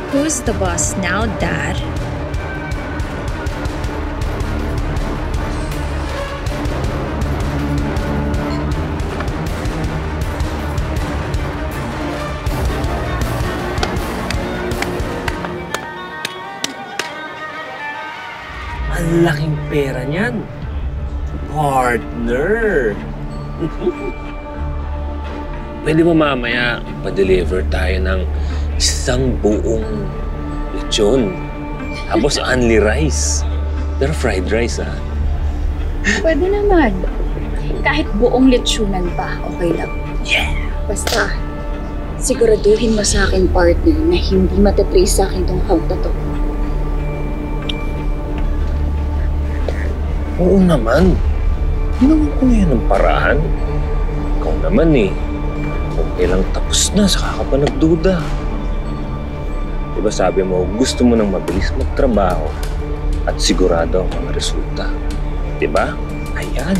Who's the boss now, Dad? Ang laking pera niyan. Partner! Pwede mo mamaya pa-deliver tayo ng isang buong lechon. Tapos only rice. Pero fried rice, ah. Pwede naman. Kahit buong lechonan pa, okay lang. Yeah! Basta, siguraduhin mo sa akin, partner, na hindi matatrace sa akin tong hawk na to. Oo naman. Ginawa ko na yan ng paraan. Ikaw naman eh. Kung kailang tapos na, saka ka pa nagduda. Diba sabi mo, gusto mo nang mabilis magtrabaho at sigurado ang mga resulta. Diba? Ayan.